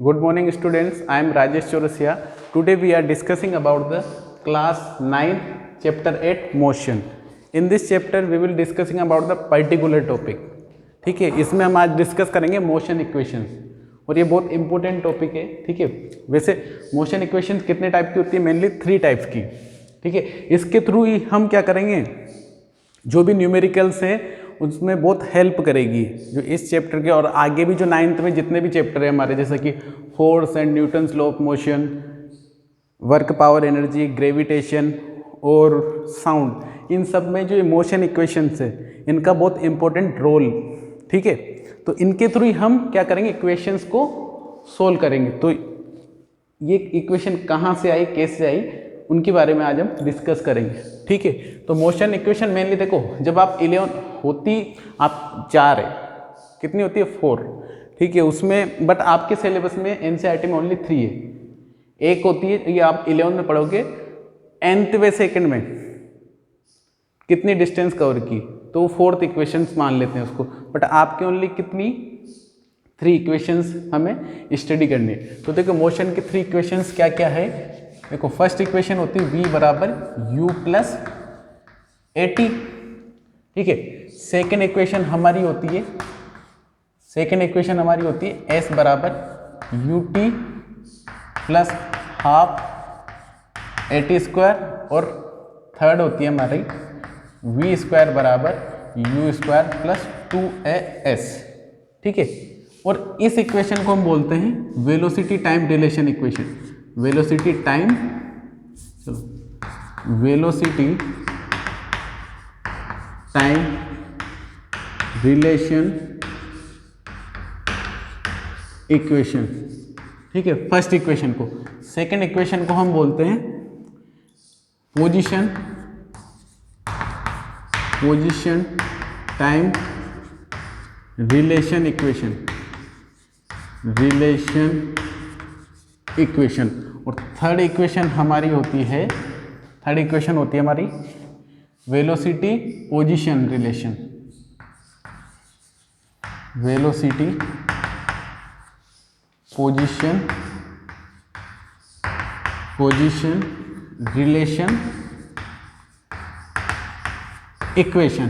Good morning students, I am Rajesh Chaurasia. Today we are discussing about the class 9 chapter 8 motion. In this chapter we will discussing about the particular topic. ठीक है, इसमें हम आज discuss करेंगे motion equations और ये बहुत important topic है. ठीक है, वैसे मोशन इक्वेशंस कितने टाइप की होती है? मेनली 3 टाइप्स की. ठीक है, इसके थ्रू ही हम क्या करेंगे, जो भी न्यूमेरिकल्स हैं उसमें बहुत हेल्प करेगी जो इस चैप्टर के और आगे भी जो 9th में जितने भी चैप्टर है हमारे, जैसे कि force and Newton's law of motion, work power energy, gravitation और साउंड, इन सब में जो मोशन इक्वेशंस है इनका बहुत इंपॉर्टेंट रोल. ठीक है, तो इनके थ्रू ही हम क्या करेंगे, इक्वेशंस को सोल्व करेंगे. तो ये इक्वेशन कहाँ से आई, कैसे आई, उनके बारे में आज हम डिस्कस करेंगे. ठीक है, तो मोशन इक्वेशन मेनली देखो, जब आप 11 होती, आप 4 है, कितनी होती है 4. ठीक है, उसमें बट आपके सिलेबस में एनसीईआरटी में ओनली 3 है. एक होती है, ये आप 11 में पढ़ोगे, nth सेकंड में कितनी डिस्टेंस कवर की, तो 4th इक्वेशंस मान लेते हैं उसको. बट आपके ओनली कितनी 3 इक्वेशंस हमें स्टडी करनी है. तो देखो मोशन की 3 इक्वेशंस क्या क्या है. देखो फर्स्ट इक्वेशन होती है v बराबर u प्लस at. ठीक है, सेकेंड इक्वेशन हमारी होती है, s बराबर ut plus half at square. और थर्ड होती है हमारी v स्क्वायर बराबर u स्क्वायर प्लस 2as. ठीक है, और इस इक्वेशन को हम बोलते हैं velocity time relation equation. Velocity time relation equation. ठीक है, फर्स्ट इक्वेशन को. सेकंड इक्वेशन को हम बोलते हैं पोजीशन टाइम रिलेशन इक्वेशन. और थर्ड इक्वेशन हमारी होती है, हमारी velocity position relation. Position relation equation.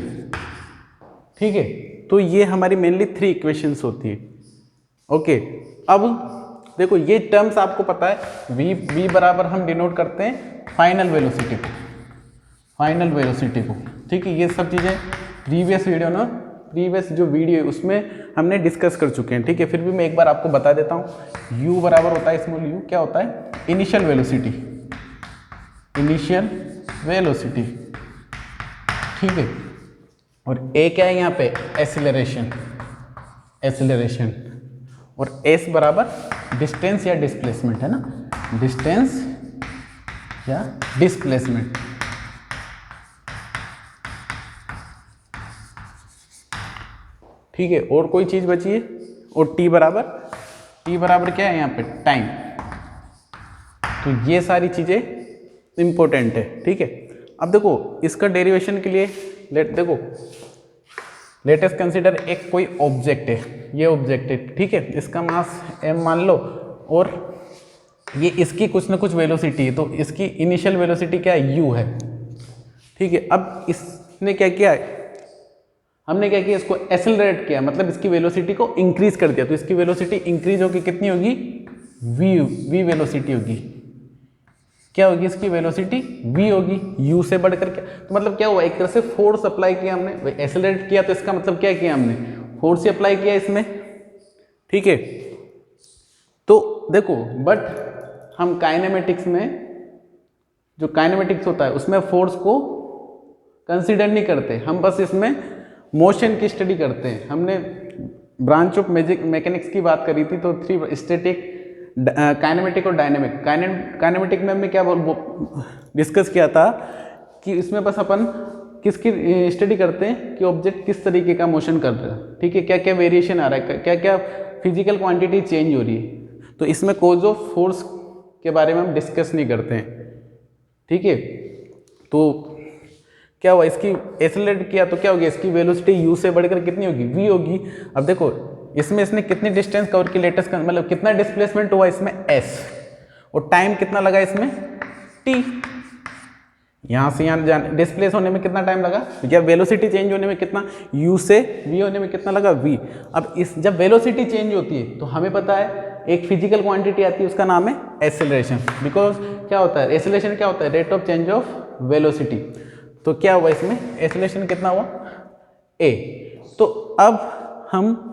ठीक है, तो ये हमारी मेनली 3 इक्वेशंस होती है. ओके, अब देखो ये टर्म्स आपको पता है, v बराबर हम डिनोट करते हैं फाइनल वेलोसिटी को. ठीक है, ये सब चीज़ें प्रीवियस जो वीडियो है उसमें हमने डिस्कस कर चुके हैं. ठीक है, फिर भी मैं एक बार आपको बता देता हूँ. u बराबर होता है, स्मॉल u क्या होता है, इनिशियल वेलोसिटी. ठीक है, और a क्या है यहाँ पे, एक्सीलरेशन. और s बराबर डिस्टेंस या डिस्प्लेसमेंट है ना, डिस्टेंस या डिस्प्लेसमेंट. ठीक है, और कोई चीज बची है, और t बराबर क्या है यहाँ पे, टाइम. तो ये सारी चीजें इंपॉर्टेंट है. ठीक है, अब देखो इसका डेरिवेशन के लिए लेट अस कंसीडर एक कोई ऑब्जेक्ट है, ये ऑब्जेक्ट है. ठीक है, इसका मास m मान लो, और ये इसकी कुछ ना कुछ वेलोसिटी है, तो इसकी इनिशियल वेलोसिटी क्या है, u है. ठीक है, अब इसने क्या किया, हमने क्या किया, इसको एक्सेलरेट किया, मतलब इसकी वेलोसिटी को इंक्रीज कर दिया. तो इसकी वेलोसिटी इंक्रीज होगी, कितनी होगी, v वेलोसिटी होगी. क्या होगी, इसकी वेलोसिटी v होगी, u से बढ़कर. क्या तो मतलब क्या हुआ, एक तरह से फोर्स अप्लाई किया हमने, एक्सेलरेट किया, तो इसका मतलब क्या किया हमने, फोर्स ही अप्लाई किया इसमें. ठीक है, तो देखो बट हम काइनेमेटिक्स में, जो काइनेमेटिक्स होता है उसमें फोर्स को कंसीडर नहीं करते, हम बस इसमें मोशन की स्टडी करते हैं. हमने ब्रांच ऑफ मैकेनिक्स की बात करी थी, तो 3 स्टैटिक, काइनेमेटिक और डायनेमिक. काइनेमेटिक में हमने क्या डिस्कस किया था कि इसमें बस अपन किसकी स्टडी करते हैं कि ऑब्जेक्ट किस तरीके का मोशन कर रहा है. ठीक है, क्या क्या वेरिएशन आ रहा है, क्या क्या फिजिकल क्वांटिटी चेंज हो रही है. तो इसमें कॉज ऑफ फोर्स के बारे में हम डिस्कस नहीं करते हैं. ठीक है, तो क्या हुआ, इसकी एक्सेलरेट किया तो क्या होगी, इसकी वेलोसिटी u से बढ़कर कितनी होगी, v होगी. अब देखो इसमें इसने कितनी डिस्टेंस कवर की लेटेस्ट मतलब कितना डिस्प्लेसमेंट हुआ इसमें s, और टाइम कितना लगा इसमें t। यहाँ से यहाँ जाने डिस्प्लेस होने में कितना टाइम लगा, या वेलोसिटी चेंज होने में कितना, u से v होने में कितना लगा v। अब इस जब वेलोसिटी चेंज होती है तो हमें पता है एक फिजिकल क्वांटिटी आती है उसका नाम है एक्सेलरेशन। बिकॉज क्या होता है एक्सेलरेशन, क्या होता है rate of change of velocity. तो क्या हुआ इसमें एक्सेलरेशन कितना हुआ a। तो अब हम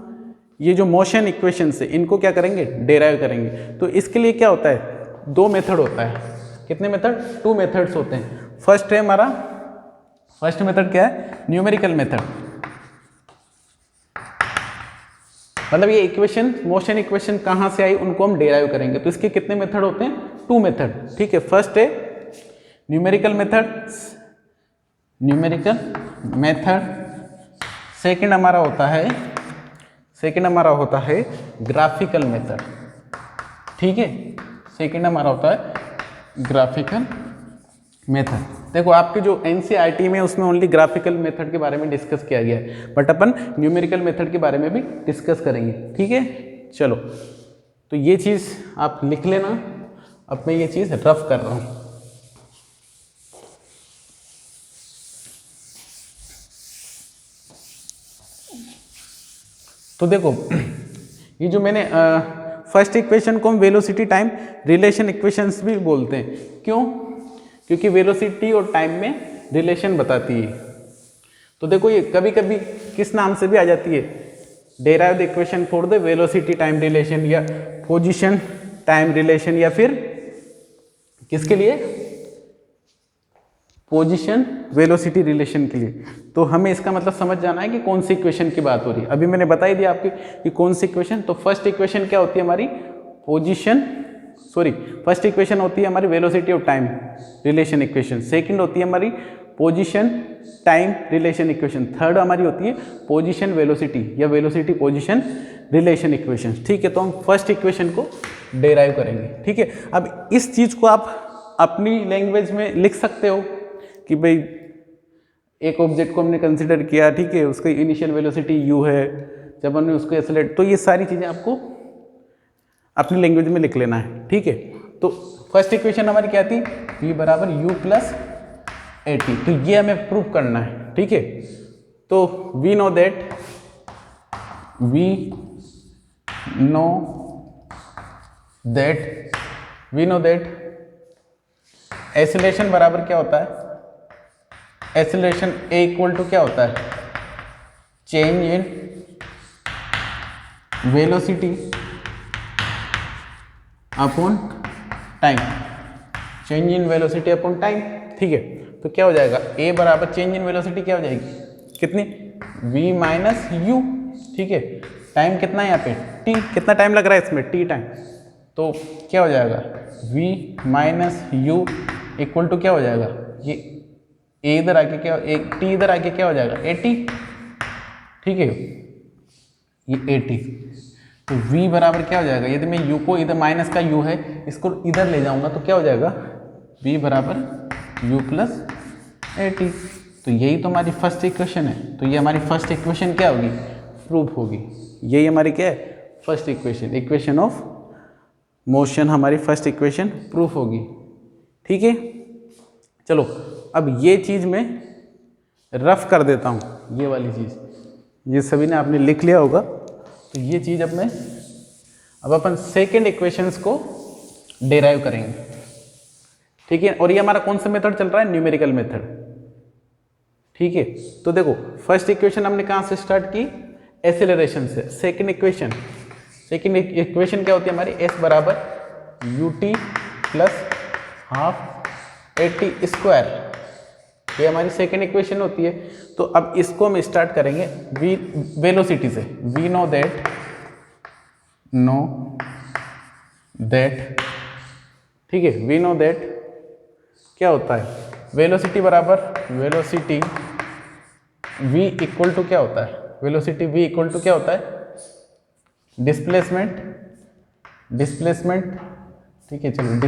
ये जो मोशन इक्वेशन से इनको क्या करेंगे डेराइव करेंगे। तो इसके लिए क्या होता है दो मेथड होता है, कितने मेथड, 2 मेथड्स होते हैं। फर्स्ट है हमारा, फर्स्ट मेथड क्या है न्यूमेरिकल मेथड, मतलब ये इक्वेशन मोशन इक्वेशन कहाँ से आई उनको हम डेराइव करेंगे। तो इसके कितने मेथड होते हैं 2 मेथड, ठीक है। फर्स्ट है numerical method, numerical method. Second हमारा होता है ग्राफिकल मेथड, ठीक है। सेकंड हमारा होता है ग्राफिकल मेथड। देखो आपके जो एनसीईआरटी में उसमें ओनली ग्राफिकल मेथड के बारे में डिस्कस किया गया है, बट अपन न्यूमेरिकल मेथड के बारे में भी डिस्कस करेंगे, ठीक है। चलो तो ये चीज़ आप लिख लेना, अब मैं ये चीज़ रफ कर रहा हूँ। तो देखो ये जो मैंने फर्स्ट इक्वेशन को हम वेलोसिटी टाइम रिलेशन इक्वेशंस भी बोलते हैं, क्यों, क्योंकि वेलोसिटी और टाइम में रिलेशन बताती है। तो देखो ये कभी कभी किस नाम से भी आ जाती है, derive the equation for the velocity time relation, या पोजीशन टाइम रिलेशन, या फिर किसके लिए पोजीशन वेलोसिटी रिलेशन के लिए। तो हमें इसका मतलब समझ जाना है कि कौन सी इक्वेशन की बात हो रही है। अभी मैंने बता ही दिया आपकी कि कौन सी इक्वेशन। तो फर्स्ट इक्वेशन क्या होती है हमारी फर्स्ट इक्वेशन होती है हमारी velocity of time relation equation. Second होती है हमारी position time relation equation. Third हमारी होती है पोजीशन वेलोसिटी या वेलोसिटी पोजीशन रिलेशन इक्वेशन, ठीक है। तो हम फर्स्ट इक्वेशन को डेराइव करेंगे, ठीक है। अब इस चीज़ को आप अपनी लैंग्वेज में लिख सकते हो कि भाई एक ऑब्जेक्ट को हमने कंसिडर किया, ठीक है, उसकी इनिशियल वेलोसिटी u है, जब हमने उसको एक्सेलरेट, तो ये सारी चीज़ें आपको अपनी लैंग्वेज में लिख लेना है, ठीक है। तो फर्स्ट इक्वेशन हमारी क्या थी, v बराबर u प्लस at। तो ये हमें प्रूव करना है, ठीक है। तो वी नो दैट एक्सेलरेशन बराबर क्या होता है, एक्सेलरेशन a इक्वल टू क्या होता है change in velocity upon time, change in velocity upon time, ठीक है। तो क्या हो जाएगा a बराबर चेंज इन वेलोसिटी क्या हो जाएगी कितनी v माइनस u, ठीक है। टाइम कितना है यहाँ पे t, कितना टाइम लग रहा है इसमें t टाइम, तो क्या हो जाएगा v minus u equal to क्या हो जाएगा, ये a इधर आके क्या, एक t इधर आके क्या हो जाएगा 80, ठीक है, ये 80। तो v बराबर क्या हो जाएगा, यदि मैं u को इधर माइनस का u है इसको इधर ले जाऊंगा तो क्या हो जाएगा v बराबर u प्लस 80। तो यही तो हमारी फर्स्ट इक्वेशन है। तो ये हमारी फर्स्ट इक्वेशन क्या होगी, प्रूफ होगी। यही हमारी क्या है first equation, equation of motion हमारी फर्स्ट इक्वेशन प्रूफ होगी, ठीक है। चलो अब ये चीज़ मैं रफ कर देता हूँ, ये वाली चीज़, ये सभी ने आपने लिख लिया होगा। तो ये चीज़ अब अपन सेकेंड इक्वेशंस को डेराइव करेंगे, ठीक है। और ये हमारा कौन सा मेथड चल रहा है, न्यूमेरिकल मेथड, ठीक है। तो देखो फर्स्ट इक्वेशन हमने कहाँ से स्टार्ट की, एक्सेलरेशन से। सेकेंड इक्वेशन क्या होती है हमारी, s बराबर ut प्लस हाफ 80 स्क्वायर, ये हमारी सेकेंड इक्वेशन होती है। तो अब इसको हम स्टार्ट करेंगे वेलोसिटी से। वी नो दैट, ठीक है, वी नो दैट क्या होता है वेलोसिटी बराबर वेलोसिटी v इक्वल टू क्या होता है, वेलोसिटी v इक्वल टू क्या होता है डिस्प्लेसमेंट, ठीक है। चलो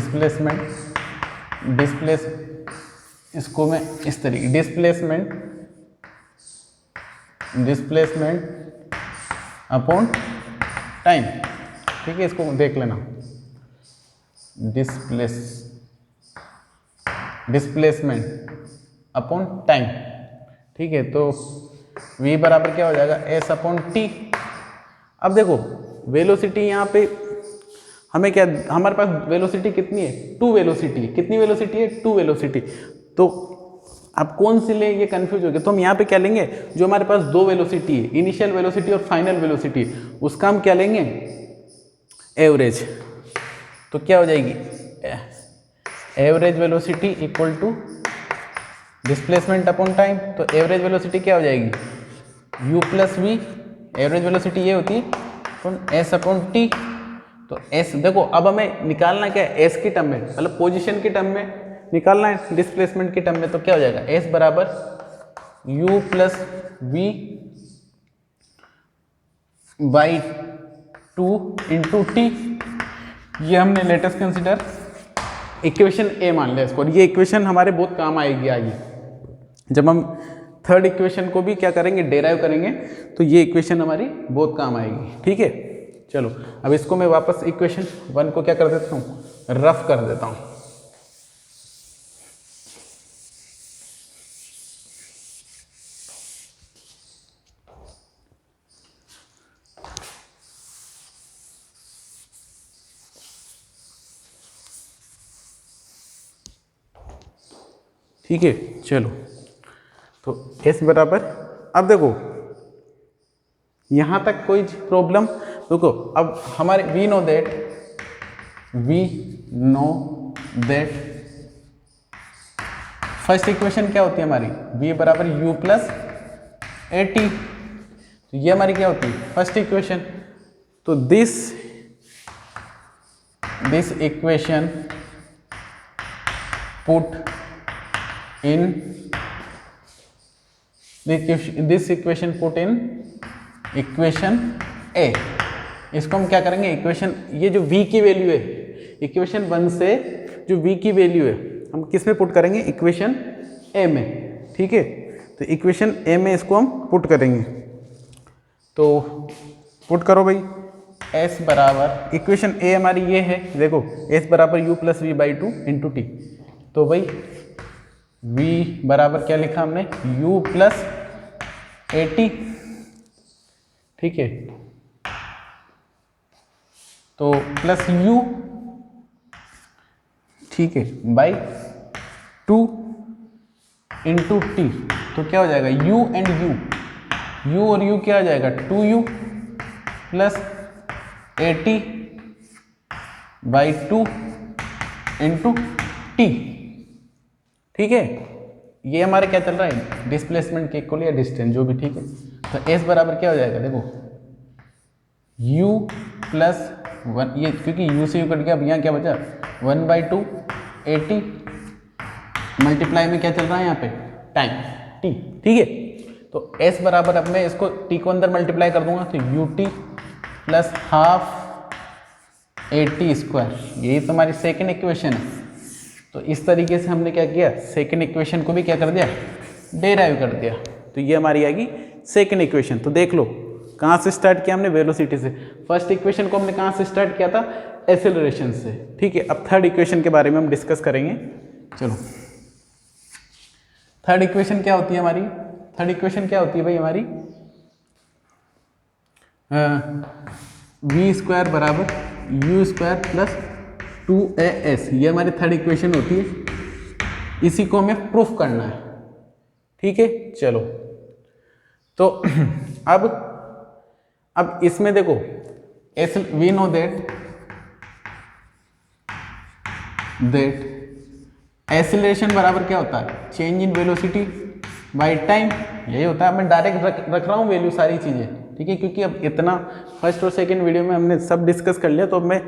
डिस्प्लेस इसको मैं इस तरीके डिस्प्लेसमेंट अपॉन टाइम, ठीक है, इसको देख लेना, डिस्प्लेसमेंट अपॉन टाइम, ठीक है। तो v बराबर क्या हो जाएगा, s अपॉन टी। अब देखो वेलोसिटी यहाँ पे हमें क्या, हमारे पास वेलोसिटी कितनी है, 2 वेलोसिटी है। कितनी वेलोसिटी है, 2 वेलोसिटी। तो अब कौन सी ले, ये कंफ्यूज हो गया। तो हम यहाँ पे क्या लेंगे, जो हमारे पास 2 वेलोसिटी है, इनिशियल वेलोसिटी और फाइनल वेलोसिटी, उसका हम क्या लेंगे, एवरेज। तो क्या हो जाएगी, average velocity equal to displacement upon time. तो एवरेज वेलोसिटी क्या हो जाएगी, u plus v, average velocity ये होती है अपॉन एस अपॉन टी। तो एस देखो, अब हमें निकालना क्या है, एस की टर्म में, मतलब पोजीशन की टर्म में निकालना है, डिस्प्लेसमेंट की टर्म में। तो क्या हो जाएगा, एस बराबर u plus v by 2 into t. ये हमने लेटेस्ट कंसिडर इक्वेशन ए मान लिया इसको, और ये इक्वेशन हमारे बहुत काम आएगी आगे जब हम थर्ड इक्वेशन को भी क्या करेंगे, डेराइव करेंगे, तो ये इक्वेशन हमारी बहुत काम आएगी, ठीक है। चलो अब इसको मैं वापस इक्वेशन 1 को क्या कर देता हूँ, रफ कर देता हूँ। ठीक है, चलो तो s बराबर, अब देखो यहाँ तक कोई प्रॉब्लम, देखो अब हमारे we know that first equation क्या होती है हमारी, v बराबर u प्लस ए टी। तो ये हमारी क्या होती है, फर्स्ट इक्वेशन। तो this equation put in this equation put in equation A. इसको हम क्या करेंगे, इक्वेशन, ये जो v की वैल्यू है इक्वेशन 1 से, जो v की वैल्यू है हम किस में पुट करेंगे, इक्वेशन ए में, ठीक है। तो इक्वेशन ए में इसको हम पुट करेंगे। तो पुट करो भाई, s बराबर, इक्वेशन ए हमारी ये है, देखो s बराबर u plus v by 2 into t. तो भाई v बराबर क्या लिखा हमने, u प्लस ए टी, ठीक है। तो प्लस u, ठीक है, बाई 2 इंटू टी। तो क्या हो जाएगा, u एंड u और u क्या हो जाएगा, 2u plus A T by 2 into T, ठीक है। ये हमारे क्या चल रहा है, डिस्प्लेसमेंट के इक्वल या डिस्टेंस, जो भी, ठीक है। तो s बराबर क्या हो जाएगा, देखो u प्लस 1, ये क्योंकि u से u कट गया, अब यहाँ क्या बचा, 1/2 ए टी मल्टीप्लाई में क्या चल रहा है यहाँ पे, टाइम t, ठीक है। तो s बराबर, अब मैं इसको t को अंदर मल्टीप्लाई कर दूंगा, तो u t plus half A T square, यही तो हमारी सेकेंड इक्वेशन है। तो इस तरीके से हमने क्या किया, सेकेंड इक्वेशन को भी क्या कर दिया, डेराइव कर दिया। तो ये हमारी आएगी सेकेंड इक्वेशन। तो देख लो कहाँ से स्टार्ट किया हमने, वेलोसिटी से। फर्स्ट इक्वेशन को हमने कहाँ से स्टार्ट किया था, एक्सेलरेशन से, ठीक है। अब थर्ड इक्वेशन के बारे में हम डिस्कस करेंगे। चलो थर्ड इक्वेशन क्या होती है हमारी, थर्ड इक्वेशन क्या होती है भाई हमारी, वी स्क्वायर बराबर यू स्क्वायर प्लस 2as, ये हमारी थर्ड इक्वेशन होती है। इसी को हमें प्रूफ करना है, ठीक है। चलो तो अब इसमें देखो, वी नो दैट एक्सीलरेशन बराबर क्या होता है, change in velocity by time, यही होता है। मैं डायरेक्ट रख रहा हूँ वैल्यू सारी चीज़ें, ठीक है, क्योंकि अब इतना फर्स्ट और सेकंड वीडियो में हमने सब डिस्कस कर लिया, तो अब मैं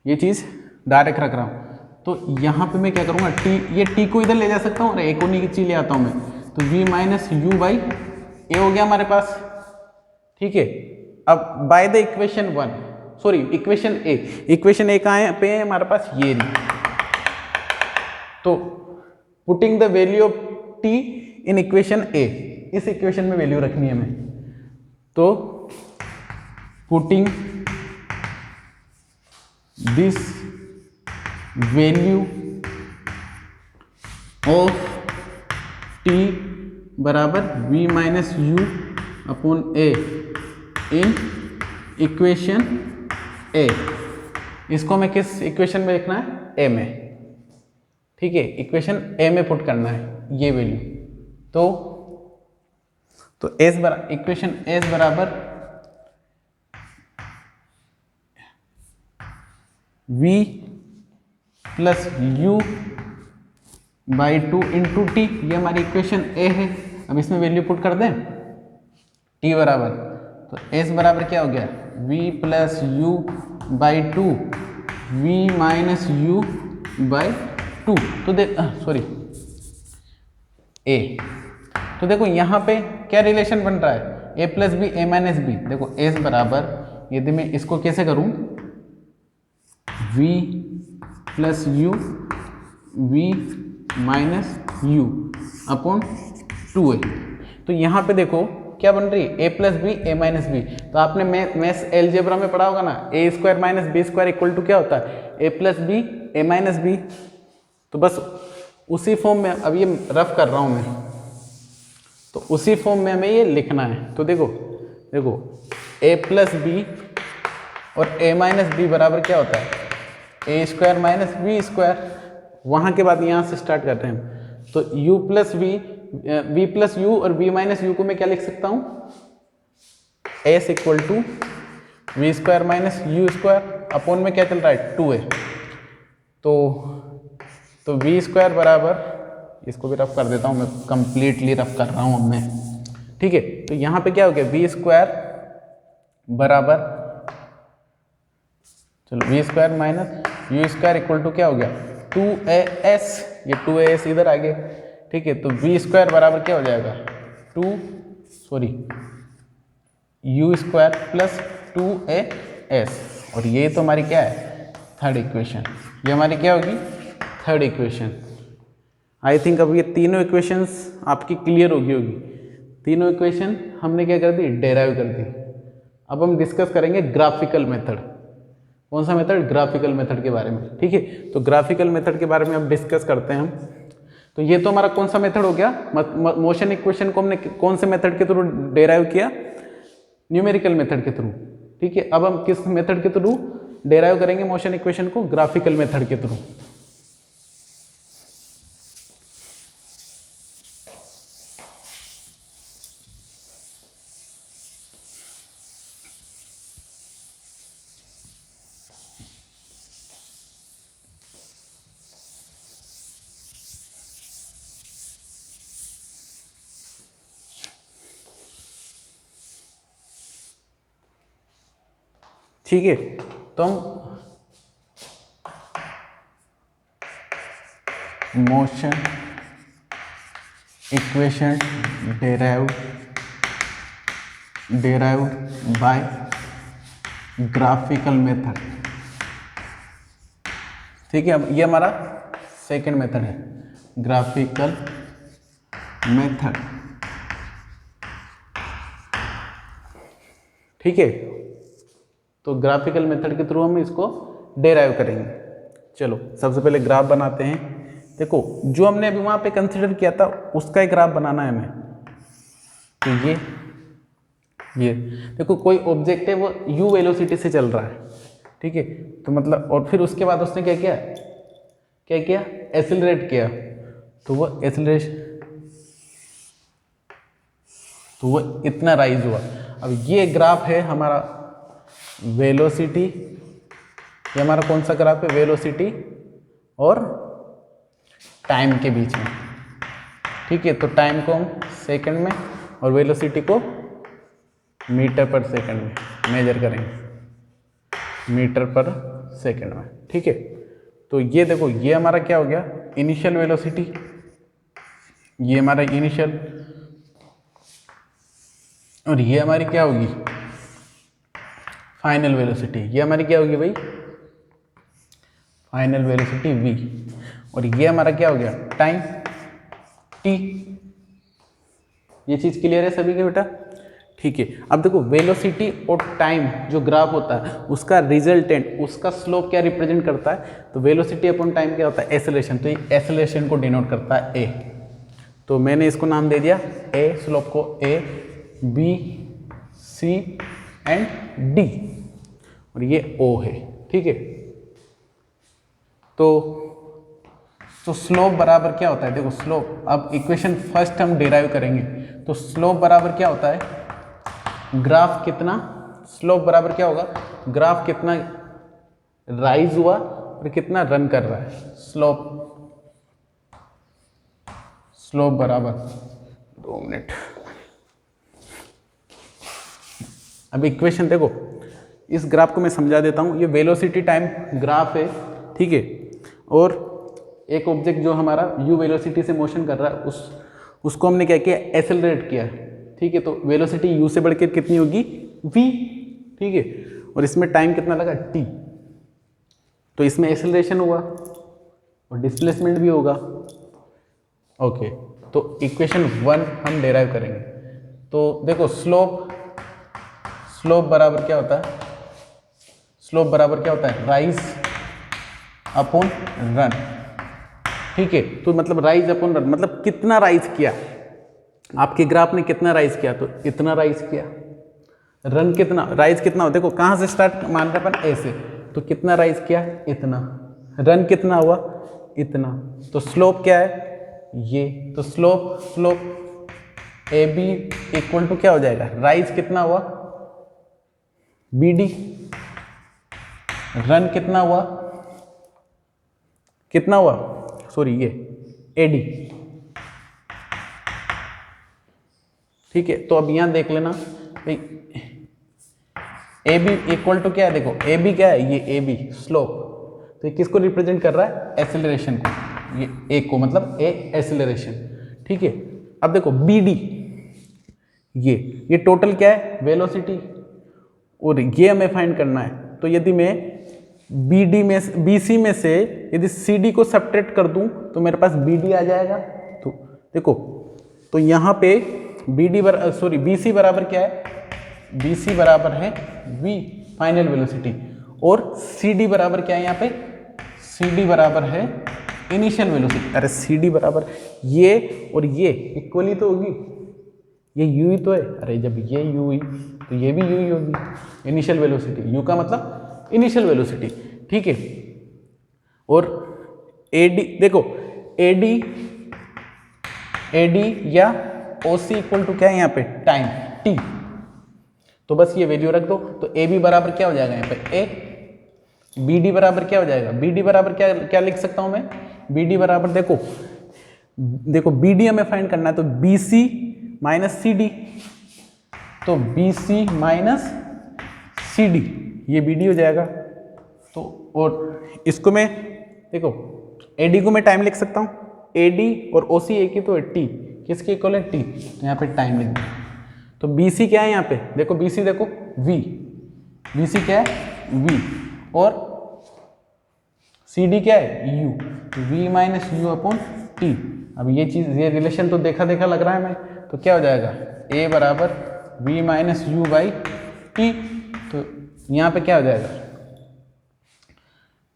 ये चीज़ डायरेक्ट रख रहा हूँ। तो यहाँ पे मैं क्या करूँगा, टी, ये टी को इधर ले जा सकता हूँ और ए को नीचे ले आता हूँ मैं, तो v minus u by a हो गया हमारे पास, ठीक है। अब by the equation 1, sorry equation A, equation A कहाँ है पे है हमारे पास, ये नहीं। तो putting the value of t in equation A, इस इक्वेशन में वैल्यू रखनी है हमें। तो putting this value of t बराबर v minus u upon a in equation A. इसको मैं किस इक्वेशन में लिखना है? ए में। ठीक है, इक्वेशन ए में पुट करना है ये वैल्यू। तो एस बराबर इक्वेशन एस बराबर v plus you by 2 into t, ये हमारी इक्वेशन ए है। अब इसमें वैल्यू पुट कर दें टी बराबर, तो एस बराबर क्या हो गया? v plus you by 2 v minus u by 2। तो देख सॉरी ए, तो देखो यहाँ पे क्या रिलेशन बन रहा है? a plus b a minus b. देखो एस बराबर, यदि मैं इसको कैसे करूँ, v plus u v minus u upon 2a। तो यहाँ पे देखो क्या बन रही है? a plus b a minus b. तो आपने मैथ्स अलजेब्रा में पढ़ा होगा ना, a square minus b square equal to क्या होता है? a plus b a minus b. तो बस उसी फॉर्म में, अब ये रफ कर रहा हूँ मैं, तो उसी फॉर्म में हमें ये लिखना है। तो देखो a प्लस बी और a माइनस बी बराबर क्या होता है? ए स्क्वायर माइनस बी स्क्वायर। वहाँ के बाद यहाँ से स्टार्ट करते हैं। तो u plus v plus u और v माइनस यू को मैं क्या लिख सकता हूँ? s equal to v square minus u square upon में क्या चल रहा है? 2a। तो v स्क्वायर बराबर, इसको भी रफ कर देता हूँ मैं, कंप्लीटली रफ कर रहा हूँ अब मैं। ठीक है, तो यहाँ पे क्या हो गया? v स्क्वायर बराबर, चलो v square minus u square equal to क्या हो गया? 2as। ये 2as इधर आ गए। ठीक है, तो v स्क्वायर बराबर क्या हो जाएगा? You square plus 2as। और ये तो हमारी क्या है? Third equation. ये हमारी क्या होगी? Third equation. आई थिंक अब ये तीनों इक्वेशंस आपकी क्लियर होगी। तीनों इक्वेशन हमने क्या कर दी? डेराइव कर दी। अब हम डिस्कस करेंगे ग्राफिकल मेथड। कौन सा मेथड? ग्राफिकल मेथड के बारे में। ठीक है, तो ग्राफिकल मेथड के बारे में अब डिस्कस करते हैं हम। तो ये तो हमारा कौन सा मेथड हो गया? मोशन इक्वेशन को हमने कौन से मेथड के थ्रू डेराइव किया? न्यूमेरिकल मेथड के थ्रू। ठीक है, अब हम किस मेथड के थ्रू डेराइव करेंगे मोशन इक्वेशन को? ग्राफिकल मेथड के थ्रू। ठीक है, तो हम motion equation derived by graphical method. ठीक है, अब ये हमारा सेकंड मेथड है, ग्राफिकल मेथड। ठीक है, तो ग्राफिकल मेथड के थ्रू हम इसको डेराइव करेंगे। चलो सबसे पहले ग्राफ बनाते हैं। देखो जो हमने अभी वहाँ पे कंसिडर किया था उसका एक ग्राफ बनाना है हमें। तो ये देखो कोई ऑब्जेक्ट है, वो u वेलोसिटी से चल रहा है। ठीक है, तो मतलब और फिर उसके बाद उसने क्या किया? एक्सेलरेट किया। तो वो इतना राइज हुआ। अब ये ग्राफ है हमारा वेलोसिटी। ये हमारा कौन सा ग्राफ है? वेलोसिटी और टाइम के बीच में। ठीक है, तो टाइम को हम सेकंड में और वेलोसिटी को मीटर पर सेकंड में मेजर करेंगे, मीटर पर सेकंड में। ठीक है, तो ये देखो ये हमारा क्या हो गया? Initial velocity. ये हमारा इनिशियल, और ये हमारी क्या होगी? Final velocity. ये हमारी क्या होगी भाई? Final velocity v। और ये हमारा क्या हो गया? Time t। ये चीज क्लियर है सभी के बेटा? ठीक है। अब देखो वेलोसिटी और टाइम जो ग्राफ होता है उसका रिजल्टेंट, उसका स्लोप क्या रिप्रेजेंट करता है, तो वेलोसिटी अपॉन टाइम क्या होता है, एक्सेलरेशन। तो ये एक्सेलरेशन को डिनोट करता है ए, तो मैंने इसको नाम दे दिया ए, स्लोप को ए, बी, सी एंड डी, और ये ओ है, ठीक है। तो स्लोप बराबर क्या होता है, देखो स्लोप, अब इक्वेशन फर्स्ट हम डिराइव करेंगे, तो स्लोप बराबर क्या होता है, ग्राफ कितना, स्लोप बराबर क्या होगा, ग्राफ कितना राइज हुआ और कितना रन कर रहा है, स्लोप बराबर, 2 मिनट। अब इक्वेशन देखो, इस ग्राफ को मैं समझा देता हूँ। ये वेलोसिटी टाइम ग्राफ है, ठीक है, और एक ऑब्जेक्ट जो हमारा u वेलोसिटी से मोशन कर रहा है उसको हमने क्या किया, एक्सेलरेट किया, ठीक है। तो वेलोसिटी u से बढ़कर कितनी होगी, v, ठीक है, और इसमें टाइम कितना लगा, t, तो इसमें एक्सेलरेशन हुआ और डिस्प्लेसमेंट भी होगा। ओके, तो इक्वेशन 1 हम डेराइव करेंगे। तो देखो स्लोप बराबर क्या होता है, स्लोप बराबर क्या होता है, राइज अपॉन रन, ठीक है। तो मतलब राइज अपॉन रन मतलब कितना राइज किया, आपके ग्राफ ने कितना राइज किया, तो इतना राइज किया। रन कितना, राइज कितना हो, देखो कहाँ से स्टार्ट मान रहे अपन, ऐसे, तो कितना राइज किया, इतना। रन कितना हुआ, इतना। तो स्लोप क्या है, ये, तो slope A B equal to क्या हो जाएगा, राइज कितना हुआ, बी डी, रन कितना हुआ, सॉरी ये एडी, ठीक है। तो अब यहां देख लेना भाई, ए बी इक्वल टू क्या है, देखो ए बी क्या है, ये ए बी स्लोप, तो ये किसको रिप्रेजेंट कर रहा है, एक्सेलरेशन को, ये ए को, मतलब ए एक्सेलरेशन, ठीक है। अब देखो बी डी, ये टोटल क्या है, वेलोसिटी, और ये हमें फाइंड करना है। तो यदि मैं बी सी में से यदि सी डी को सब्ट्रैक्ट कर दूं तो मेरे पास बी डी आ जाएगा। तो देखो, तो यहाँ पे बी सी बराबर क्या है, बी सी बराबर है वी फाइनल वेलोसिटी, और सी डी बराबर क्या है, यहाँ पे सी डी बराबर है इनिशियल वेलोसिटी। अरे सी डी बराबर ये और ये इक्वली तो होगी, ये यू ही तो है, अरे जब ये यू ही तो ये भी यू ही होगी, इनिशियल वेलोसिटी, यू का मतलब इनिशियल वेलोसिटी, ठीक है। और एडी, देखो एडी या ओसी इक्वल टू क्या है यहाँ पे, टाइम टी, तो बस ये वैल्यू रख दो। तो ए बी बराबर क्या हो जाएगा यहाँ पे, ए, बी डी बराबर क्या हो जाएगा, बी डी बराबर क्या लिख सकता हूँ मैं, बी डी बराबर देखो बी डी हमें फाइंड करना है, तो B C minus C D, तो B C minus C D, ये बी डी हो जाएगा। तो और इसको मैं देखो एडी को मैं टाइम लिख सकता हूँ, एडी और ओसी एक ही तो है, टी किसके इक्वल है, टी, तो यहाँ पे टाइम लिख दिया। तो बीसी क्या है यहाँ पे, देखो बीसी देखो वी, बीसी क्या है वी, और सी क्या है u, v minus u upon t. अब ये चीज़, ये रिलेशन तो देखा लग रहा है मैं, तो क्या हो जाएगा, ए बराबर v minus u by t, तो यहाँ पे क्या हो जाएगा,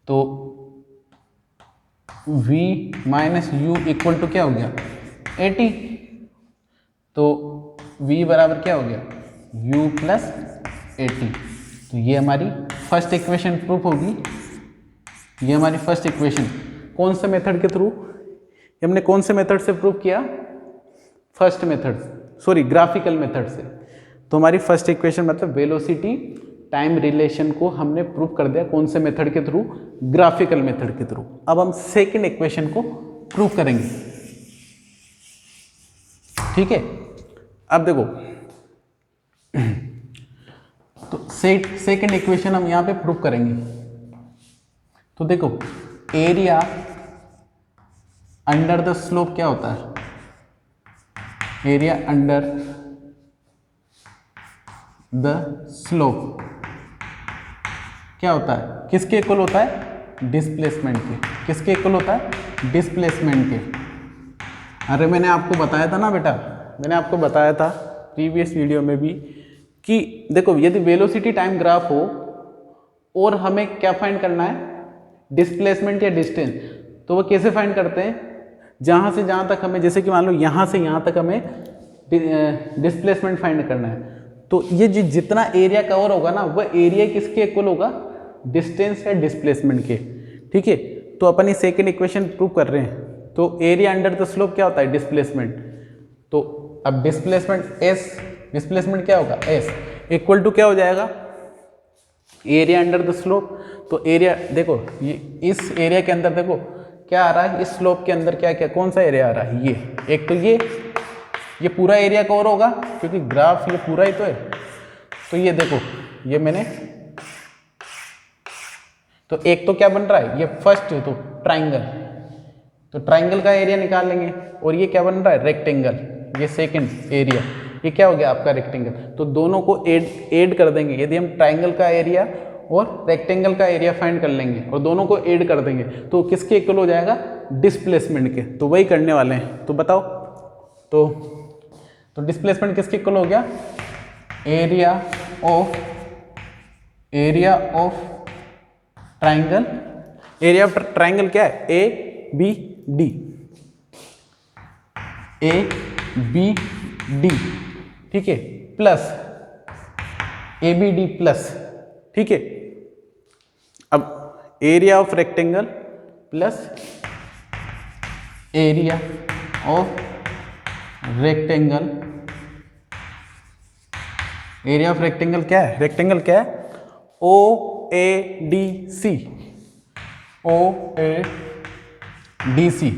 तो v minus u equal to क्या हो गया, 80, तो v बराबर क्या हो गया, u प्लस 80। तो ये हमारी फर्स्ट इक्वेशन प्रूफ होगी, ये हमारी फर्स्ट इक्वेशन कौन से मेथड के थ्रू, हमने कौन से मेथड से प्रूफ किया, first method, sorry graphical method से। तो हमारी फर्स्ट इक्वेशन मतलब वेलोसिटी टाइम रिलेशन को हमने प्रूव कर दिया, कौन से मेथड के थ्रू, ग्राफिकल मेथड के थ्रू। अब हम सेकंड इक्वेशन को प्रूव करेंगे, ठीक है। अब देखो, तो सेकंड इक्वेशन हम यहां पे प्रूव करेंगे। तो देखो एरिया अंडर द स्लोप क्या होता है, एरिया अंडर द स्लोप क्या होता है, किसके इक्वल होता है, डिस्प्लेसमेंट के, किसके इक्वल होता है, डिस्प्लेसमेंट के। अरे मैंने आपको बताया था ना बेटा, मैंने आपको बताया था प्रीवियस वीडियो में भी कि देखो यदि वेलोसिटी टाइम ग्राफ हो और हमें क्या फाइंड करना है, डिस्प्लेसमेंट या डिस्टेंस, तो वो कैसे फाइंड करते हैं, जहाँ से जहाँ तक हमें, जैसे कि मान लो यहाँ से यहाँ तक हमें डिस्प्लेसमेंट फाइंड करना है, तो ये जो जितना एरिया कवर होगा ना वह एरिया किसके इक्वल होगा, डिस्टेंस या डिस्प्लेसमेंट के। ठीक है, तो अपन ये सेकेंड इक्वेशन प्रूव कर रहे हैं। तो एरिया अंडर द स्लोप क्या होता है, डिस्प्लेसमेंट। तो अब डिस्प्लेसमेंट एस, डिस्प्लेसमेंट क्या होगा एस, इक्वल टू क्या हो जाएगा, एरिया अंडर द स्लोप। तो एरिया देखो ये इस एरिया के अंदर देखो क्या आ रहा है, इस स्लोप के अंदर क्या क्या कौन सा एरिया आ रहा है, ये एक तो ये पूरा एरिया कवर होगा क्योंकि ग्राफ ये पूरा ही तो है। तो ये देखो ये मैंने, तो एक तो क्या बन रहा है, ये फर्स्ट तो ट्राइंगल, तो ट्राइंगल का एरिया निकाल लेंगे, और ये क्या बन रहा है, रेक्टेंगल, ये सेकंड एरिया, ये क्या हो गया आपका रेक्टेंगल। तो दोनों को ऐड कर देंगे, यदि हम ट्राइंगल का एरिया और रेक्टेंगल का एरिया फाइंड कर लेंगे और दोनों को ऐड कर देंगे तो किसके इक्वल हो जाएगा, डिस्प्लेसमेंट के। तो वही करने वाले हैं, तो बताओ तो डिस्प्लेसमेंट किसके इक्वल हो गया, area of triangle, area of triangle क्या है, ए बी डी, ठीक है, plus A B D plus, ठीक है। अब area of rectangle plus area of rectangle, area of rectangle क्या है, रेक्टेंगल क्या है, ओ ए डी सी,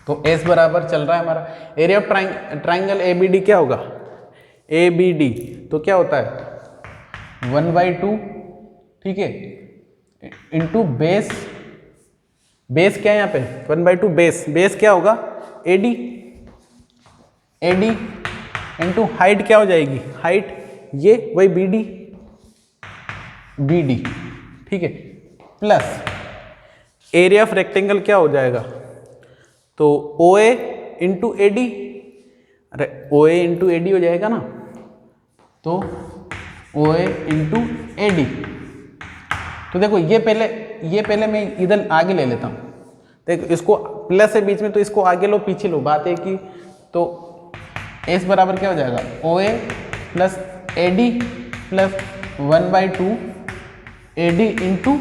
तो एस बराबर चल रहा है हमारा, area of triangle A B D क्या होगा, ए बी डी तो क्या होता है 1/2, ठीक है, इंटू बेस क्या है यहाँ पे 1/2 बेस क्या होगा एडी इंटू हाइट क्या हो जाएगी, हाइट ये वही बी डी, ठीक है, प्लस एरिया ऑफ रेक्टेंगल क्या हो जाएगा, तो ओ ए इंटू ए डी, अरे ओ ए इंटू ए डी हो जाएगा ना, तो ओ ए इंटू ए डी। तो देखो ये पहले मैं इधर आगे ले लेता हूँ, देखो इसको प्लस है बीच में तो इसको आगे लो पीछे लो, बात है कि तो एस बराबर क्या हो जाएगा, O A plus A D plus 1/2 A D into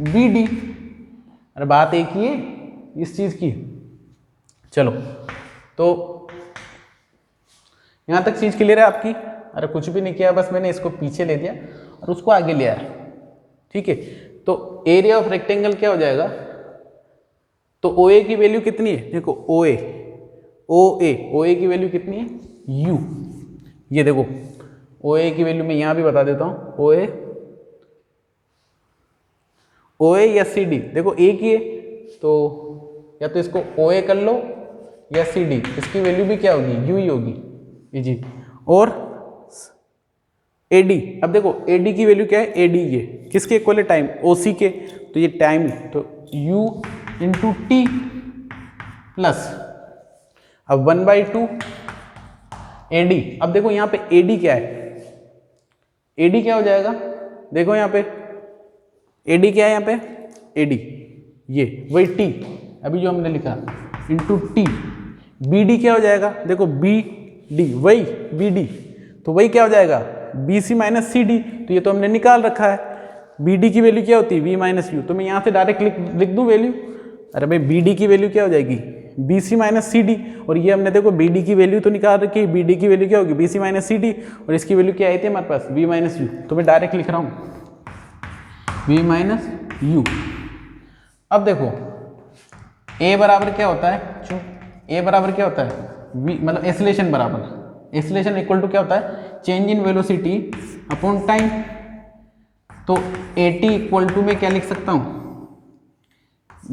B D. अरे बात एक ही है इस चीज़ की। चलो तो यहाँ तक चीज़ क्लियर है आपकी, अरे कुछ भी नहीं किया, बस मैंने इसको पीछे ले दिया और उसको आगे ले आया, ठीक है। तो एरिया ऑफ रेक्टेंगल क्या हो जाएगा, तो ओ ए की वैल्यू कितनी है, देखो ओ ए की वैल्यू कितनी है, यू, ये देखो ओ ए की वैल्यू मैं यहाँ भी बता देता हूँ, ओ ए या सी डी, देखो एक ही है तो या तो इसको ओ ए कर लो या सी डी, इसकी वैल्यू भी क्या होगी, यू ही होगी जी। और ए डी, अब देखो ए डी की वैल्यू क्या है, ए डी ये किसके इक्वल है, टाइम, ओ सी के, तो ये टाइम, तो यू इंटू टी प्लस अब 1/2 ए डी। अब देखो यहाँ पे ए डी क्या है, ए डी क्या हो जाएगा, देखो यहाँ पे ए डी क्या है, यहाँ पे ए डी ये वही टी अभी जो हमने लिखा इंटू टी, बी डी क्या हो जाएगा, देखो बी डी वही बी डी, तो वही क्या हो जाएगा B C minus C D, तो ये तो हमने निकाल रखा है, बी डी की वैल्यू क्या होती है वी माइनस यू, तो मैं यहाँ से डायरेक्ट लिख दूँ वैल्यू, अरे भाई बी डी की वैल्यू क्या हो जाएगी B C minus C D, और ये हमने देखो बी डी की वैल्यू तो निकाल रखी है, बी डी की वैल्यू क्या होगी B C minus C D, और इसकी वैल्यू क्या आई थी हमारे पास वी माइनस यू, तो मैं डायरेक्ट लिख रहा हूँ वी माइनस यू। अब देखो ए बराबर क्या होता है, ए बराबर क्या होता है वी, मतलब एक्सेलरेशन बराबर, एक्सेलरेशन इक्वल टू क्या होता है change in velocity upon time, तो ए टी इक्वल टू में क्या लिख सकता हूँ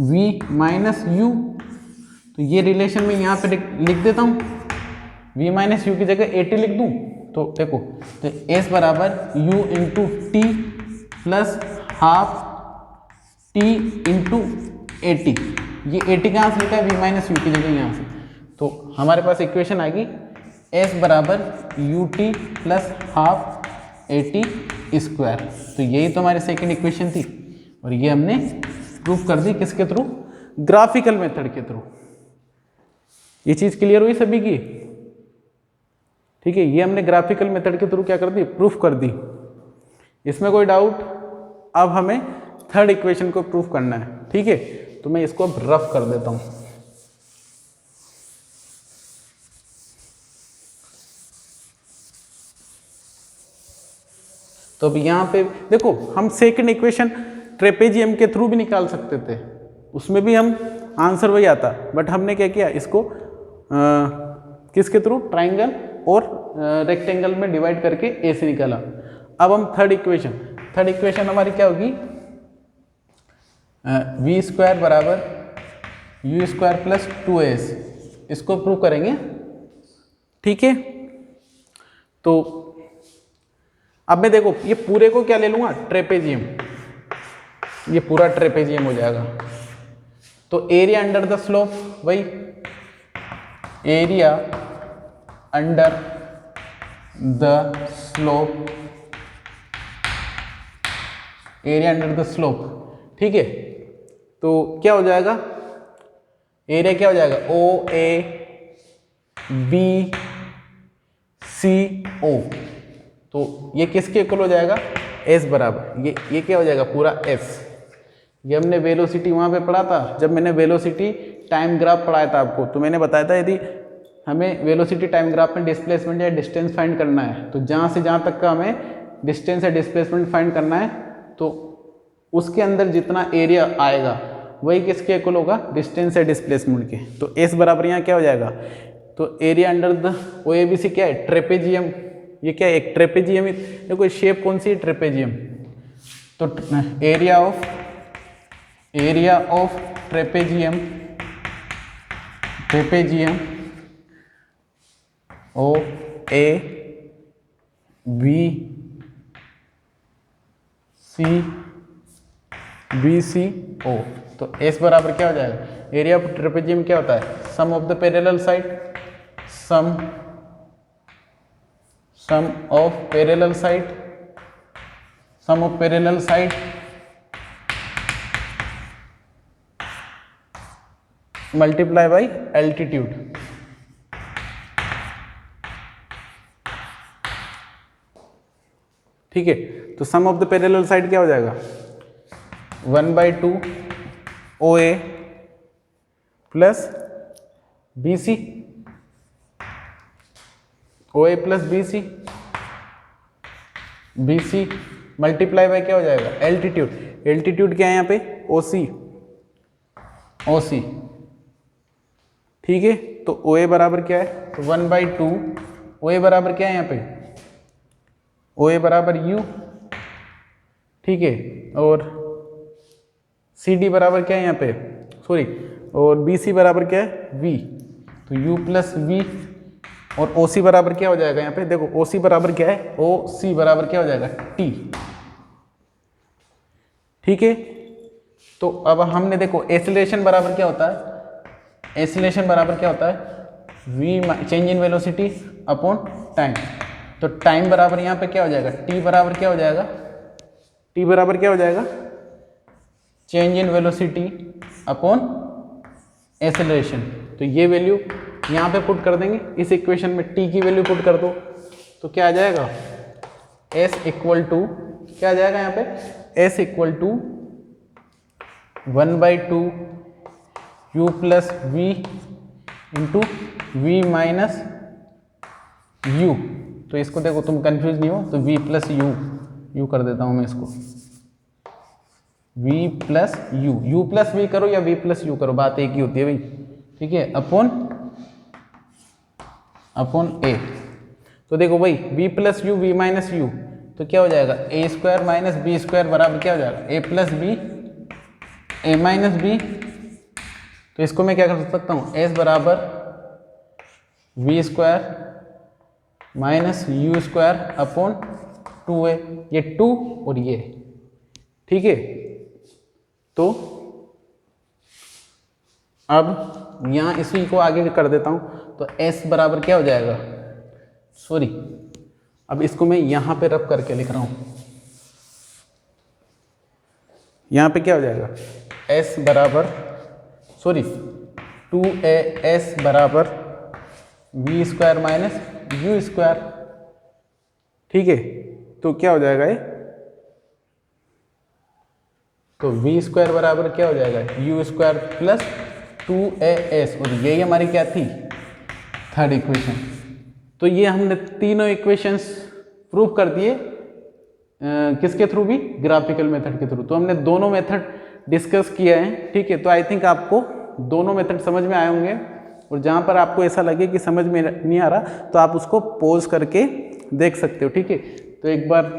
v माइनस यू, तो ये रिलेशन में यहाँ पे लिख देता हूँ v माइनस यू की जगह ए टी लिख दूँ, तो देखो तो s बराबर u into T plus half T into A T, ये ए टी कहाँ से लिखा है v माइनस यू की जगह यहाँ से, तो हमारे पास इक्वेशन आएगी एस बराबर U T plus half A T square. तो यही तो हमारी सेकेंड इक्वेशन थी और ये हमने प्रूफ कर दी किसके थ्रू, ग्राफिकल मेथड के थ्रू। ये चीज़ क्लियर हुई सभी की? ठीक है, ये हमने ग्राफिकल मेथड के थ्रू क्या कर दी, प्रूफ कर दी। इसमें कोई डाउट? अब हमें थर्ड इक्वेशन को प्रूफ करना है। ठीक है, तो मैं इसको अब रफ कर देता हूं। तो अब यहां पे देखो, हम सेकंड इक्वेशन ट्रेपेजियम के थ्रू भी निकाल सकते थे, उसमें भी हम आंसर वही आता, बट हमने क्या किया, इसको किसके थ्रू, ट्राइंगल और रेक्टेंगल में डिवाइड करके ए से निकाला। अब हम थर्ड इक्वेशन हमारी क्या होगी, वी स्क्वायर बराबर यू स्क्वायर प्लस 2as, इसको प्रूव करेंगे। ठीक है, तो अब मैं देखो ये पूरे को क्या ले लूंगा, ट्रेपेजियम, ये पूरा ट्रेपेजियम हो जाएगा। तो एरिया अंडर द स्लोप, वही area under the slope, area under the slope. ठीक है, तो क्या हो जाएगा, एरिया क्या हो जाएगा, O A B C O. तो ये किसके इक्वल हो जाएगा, एस बराबर, ये क्या हो जाएगा, पूरा एस। ये हमने वेलोसिटी वहाँ पे पढ़ा था, जब मैंने वेलोसिटी टाइम ग्राफ पढ़ाया था आपको, तो मैंने बताया था यदि हमें वेलोसिटी टाइम ग्राफ में डिस्प्लेसमेंट या डिस्टेंस फाइंड करना है, तो जहाँ से जहाँ तक का हमें डिस्टेंस या डिस्प्लेसमेंट फाइंड करना है, तो उसके अंदर जितना एरिया आएगा वही किसके इक्वल होगा, डिस्टेंस या डिस्प्लेसमेंट के। तो एस बराबर यहाँ क्या हो जाएगा, तो area under the O A B C क्या है, ट्रेपेजियम, ये क्या है, एक ट्रेपेजियम। देखो शेप कौन सी है, ट्रेपेजियम। तो area of trapezium O A B C O. तो एस बराबर क्या हो जाएगा, एरिया ऑफ ट्रेपेजियम क्या होता है, sum of the parallel side, sum of parallel side multiply by altitude. ठीक है, तो sum of the parallel side क्या हो जाएगा, 1/2 O A plus B C, O A plus B C multiply by क्या हो जाएगा, एल्टीट्यूड क्या है यहाँ पे, ओ सी। ठीक है, तो ओ ए बराबर क्या है, तो 1/2, ओ ए बराबर क्या है यहाँ पे, ओ ए बराबर यू। ठीक है, और सी डी बराबर क्या है यहाँ पे, सॉरी, और बी सी बराबर क्या है, वी। तो यू प्लस वी, और ओ सी बराबर क्या हो जाएगा यहाँ पे, देखो ओ सी बराबर क्या है, ओ सी बराबर क्या हो जाएगा, टी। ठीक है, तो अब हमने देखो एसिलेशन बराबर क्या होता है, एसिलेशन बराबर क्या होता है, we change in velocity upon time. तो टाइम बराबर यहाँ पे क्या हो जाएगा, टी बराबर क्या हो जाएगा, टी बराबर क्या हो जाएगा, change in velocity upon acceleration. तो ये वैल्यू यहाँ पे पुट कर देंगे, इस इक्वेशन में टी की वैल्यू पुट कर दो, तो क्या आ जाएगा, एस इक्वल टू क्या आ जाएगा यहाँ पे, s equal to 1/2 u plus v into v minus u. तो इसको देखो तुम कंफ्यूज नहीं हो, तो v प्लस यू कर देता हूं मैं इसको, v plus u plus v करो या v प्लस यू करो, बात एक ही होती है भाई। ठीक है, अपॉन ए। तो देखो भाई v plus u v minus u, तो क्या हो जाएगा, a square minus b square बराबर क्या हो जाएगा, a plus b a minus b. तो इसको मैं क्या कर सकता हूँ, एस बराबर v square minus u square upon 2a, ये 2 और ये। ठीक है, तो अब यहाँ इसी को आगे कर देता हूँ, तो s बराबर क्या हो जाएगा, सॉरी, अब इसको मैं यहाँ पे रब करके लिख रहा हूँ। यहाँ पे क्या हो जाएगा, s बराबर सॉरी 2as बराबर v square minus u square, ठीक है। तो क्या हो जाएगा ये, तो वी स्क्वायर बराबर क्या हो जाएगा, यू स्क्वायर प्लस 2as, और यही हमारी क्या थी, थर्ड इक्वेशन। तो ये हमने तीनों इक्वेशंस प्रूव कर दिए, किसके थ्रू भी, ग्राफिकल मेथड के थ्रू। तो हमने दोनों मेथड डिस्कस किए हैं, ठीक है। तो आई थिंक आपको दोनों मेथड समझ में आए होंगे, और जहाँ पर आपको ऐसा लगे कि समझ में नहीं आ रहा तो आप उसको पॉज करके देख सकते हो, ठीक है। तो एक बार,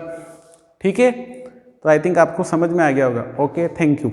ठीक है, तो आई थिंक आपको समझ में आ गया होगा। Okay, thank you.